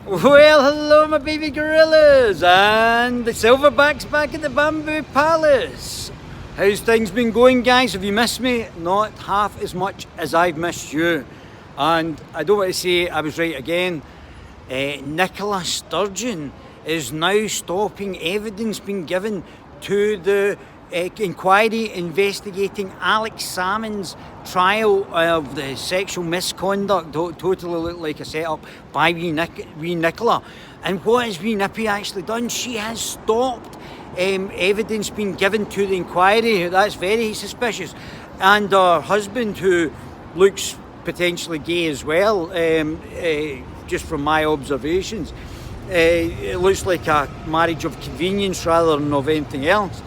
Well, hello my baby gorillas and the silverbacks back at the Bamboo Palace. How's things been going, guys? Have you missed me? Not half as much as I've missed you. And I don't want to say I was right again. Nicola Sturgeon is now stopping evidence being given to the inquiry investigating Alex Salmond's trial of the sexual misconduct. Totally looked like a setup by Wee Nicola. And what has Wee Nippy actually done? She has stopped evidence being given to the inquiry. That's very suspicious. And her husband, who looks potentially gay as well, just from my observations, it looks like a marriage of convenience rather than of anything else.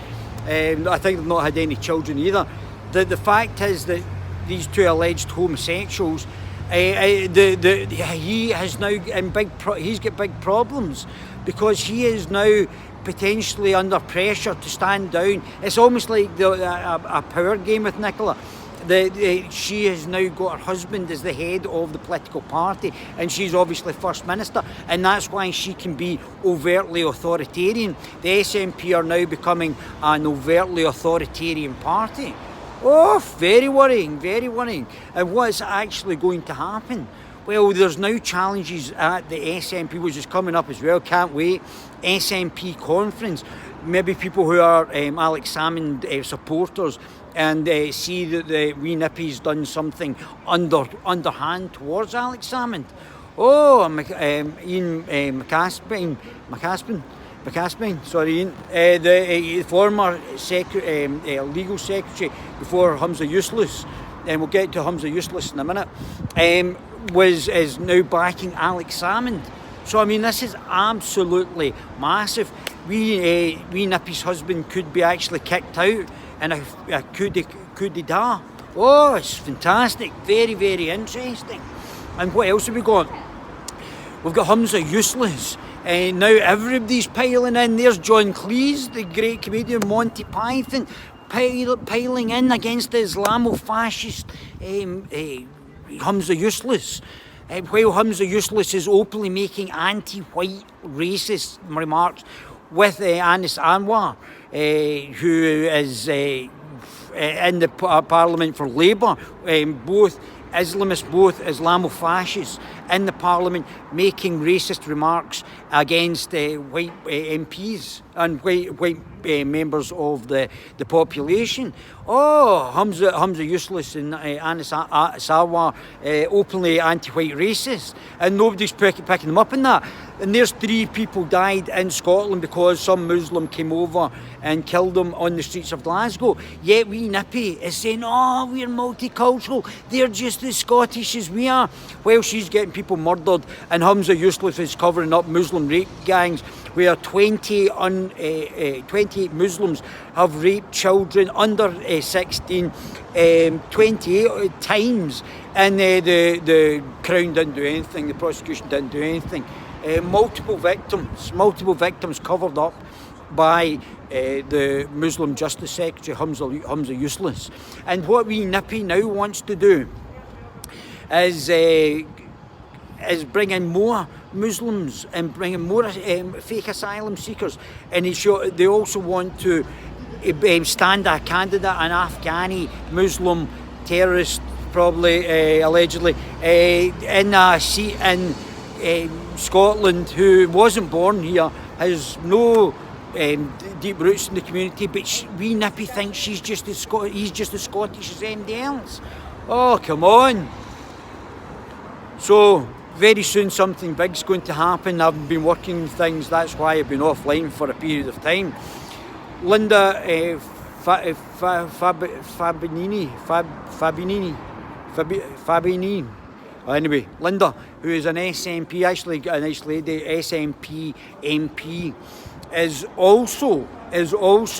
I think they've not had any children either. The fact is that these two alleged homosexuals, he has now he's got big problems because he is now potentially under pressure to stand down. It's almost like a power game with Nicola. She has now got her husband as the head of the political party, and she's obviously First Minister, and that's why she can be overtly authoritarian. The SNP are now becoming an overtly authoritarian party. Oh, very worrying, very worrying. And what is actually going to happen? Well, there's now challenges at the SNP, which is coming up as well, can't wait. SNP conference. Maybe people who are Alex Salmond supporters and see that the Wee Nippy's done something underhand towards Alex Salmond. Oh, Ian McAspin, sorry Ian, the former legal secretary before Humza Useless, and we'll get to Humza Useless in a minute, is now backing Alex Salmond. So I mean, this is absolutely massive. Wee Nippy's husband could be actually kicked out in a coup d'etat. Oh, it's fantastic. Very, very interesting. And what else have we got? We've got Humza Useless. Now everybody's piling in. There's John Cleese, the great comedian Monty Python, piling in against the Islamo-fascist Humza Useless. While Humza Useless is openly making anti-white racist remarks with Anis Anwar, who is in the Parliament for Labour, both Islamists, both Islamo-fascists in the Parliament, making racist remarks against white MPs and white members of the population. Oh, Humza Useless and Anis Anwar, openly anti-white racist, and nobody's picking them up in that. And there's 3 people died in Scotland because some Muslim came over and killed them on the streets of Glasgow. Yet Wee Nippy is saying, oh, we're multicultural, they're just as Scottish as we are. Well, she's getting people murdered, and Humza Useless is covering up Muslim rape gangs where 28 Muslims have raped children under 16 28 times, and the Crown didn't do anything, the prosecution didn't do anything. Multiple victims covered up by the Muslim Justice Secretary Humza Useless. And what Wee Nippy now wants to do is bring in more Muslims and bring in more fake asylum seekers, and they also want to stand a candidate, an Afghani Muslim terrorist, probably allegedly, in a seat in Scotland, who wasn't born here, has no deep roots in the community, but Wee Nippy thinks he's just as Scottish as anybody else. Oh, come on. So very soon something big's going to happen. I've been working things, that's why I've been offline for a period of time. Linda Fabinini. Anyway, Linda, who is an SNP, actually a nice lady, SNP MP, is also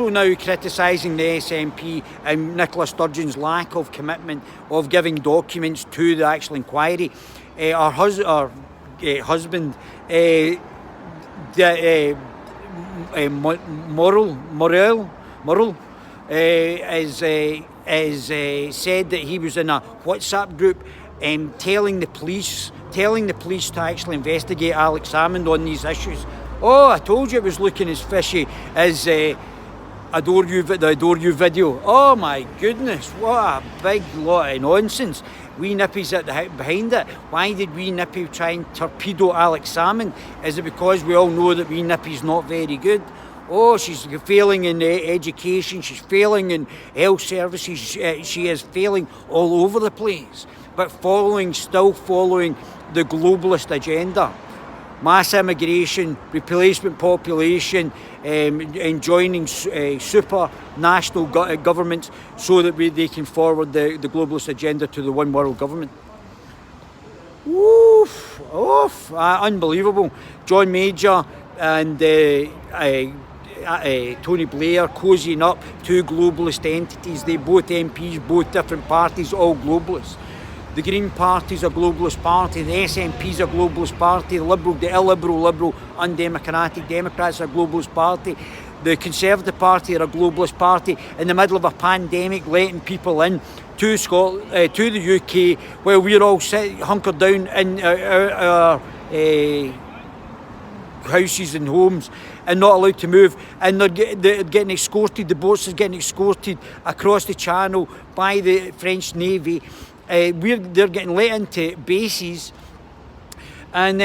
now criticising the SNP and Nicola Sturgeon's lack of commitment of giving documents to the actual inquiry. Our husband, Morrell, has said that he was in a WhatsApp group telling the police to actually investigate Alex Salmond on these issues. Oh, I told you it was looking as fishy as the Adore You video. Oh my goodness, what a big lot of nonsense. Wee Nippy's behind it. Why did Wee Nippy try and torpedo Alex Salmond? Is it because we all know that Wee Nippy's not very good? Oh, she's failing in education, she's failing in health services, she is failing all over the place. But still following the globalist agenda. Mass immigration, replacement population, and joining super-national governments so that they can forward the globalist agenda to the one world government. Oof, unbelievable. John Major and Tony Blair cozying up, two globalist entities. They both MPs, both different parties, all globalists. The Green Party's a globalist party, the SNP's a globalist party, the illiberal, undemocratic Democrats are a globalist party, the Conservative Party are a globalist party, in the middle of a pandemic letting people in to the UK while we're all hunkered down in our houses and homes and not allowed to move, and they're getting escorted, the boats are getting escorted across the channel by the French Navy. They're getting let into bases, and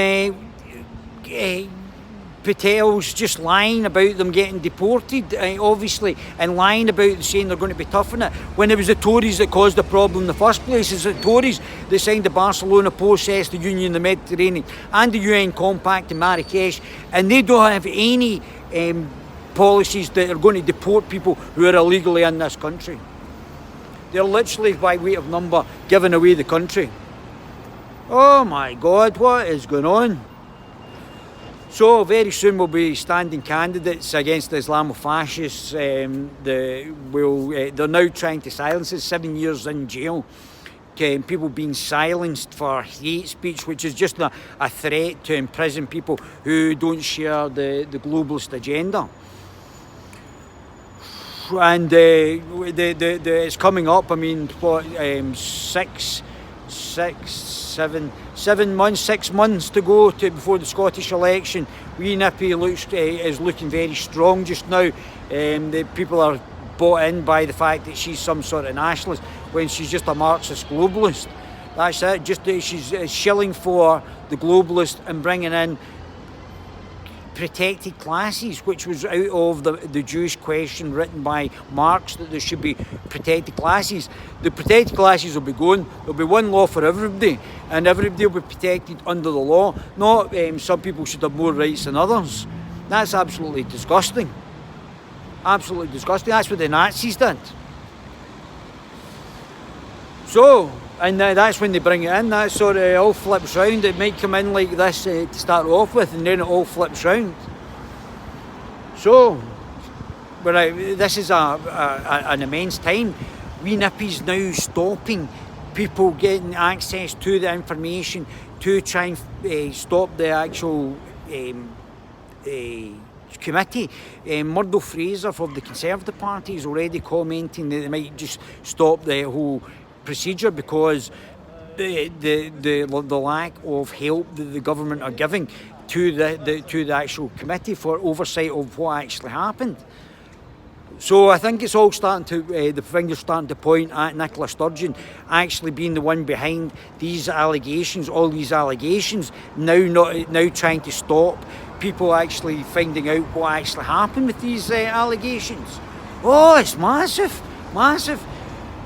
Patel's just lying about them getting deported, obviously, and lying about saying they're going to be tough on it, when it was the Tories that caused the problem in the first place. It's the Tories that signed the Barcelona Process, the Union of the Mediterranean, and the UN Compact in Marrakesh, and they don't have any policies that are going to deport people who are illegally in this country. They're literally, by weight of number, giving away the country. Oh my God, what is going on? So very soon we'll be standing candidates against the Islamofascists. They're now trying to silence us. 7 years in jail. People being silenced for hate speech, which is just a threat to imprison people who don't share the globalist agenda. And it's coming up. I mean, what, 6 months to go before the Scottish election. Wee Nippy is looking very strong just now. The people are bought in by the fact that she's some sort of nationalist when she's just a Marxist globalist. That's it. She's shilling for the globalist and bringing in protected classes, which was out of the Jewish question written by Marx, that there should be protected classes. The protected classes will be going. There'll be one law for everybody, and everybody will be protected under the law. Not some people should have more rights than others. That's absolutely disgusting. Absolutely disgusting. That's what the Nazis did. So, and that's when they bring it in. That sort of all flips round. It might come in like this to start off with, and then it all flips round. So, this is an immense time. Wee Nippy's now stopping people getting access to the information to try and stop the actual committee. Murdo Fraser from the Conservative Party is already commenting that they might just stop the whole procedure because the lack of help that the government are giving to the actual committee for oversight of what actually happened. So I think it's all starting to the fingers starting to point at Nicola Sturgeon actually being the one behind these allegations, all these allegations, now trying to stop people actually finding out what actually happened with these allegations. Oh, it's massive, massive.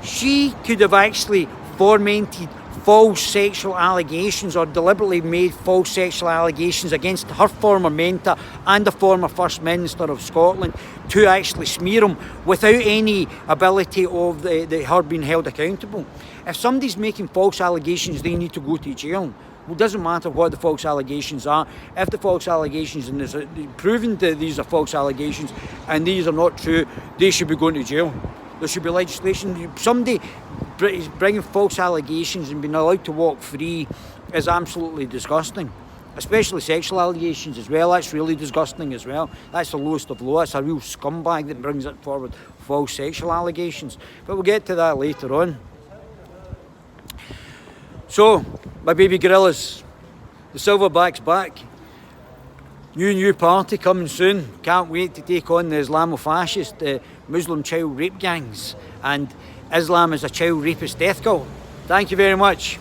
She could have actually fomented false sexual allegations or deliberately made false sexual allegations against her former mentor and the former First Minister of Scotland to actually smear him without any ability of her being held accountable. If somebody's making false allegations, they need to go to jail. It doesn't matter what the false allegations are. If the false allegations and there's proven that these are false allegations and these are not true, they should be going to jail. There should be legislation. Somebody bringing false allegations and being allowed to walk free is absolutely disgusting. Especially sexual allegations as well. That's really disgusting as well. That's the lowest of low. That's a real scumbag that brings it forward, false sexual allegations. But we'll get to that later on. So, my baby gorillas, the Silverback's back. New party coming soon. Can't wait to take on the Islamofascist, the Muslim child rape gangs, and Islam is a child rapist death cult. Thank you very much.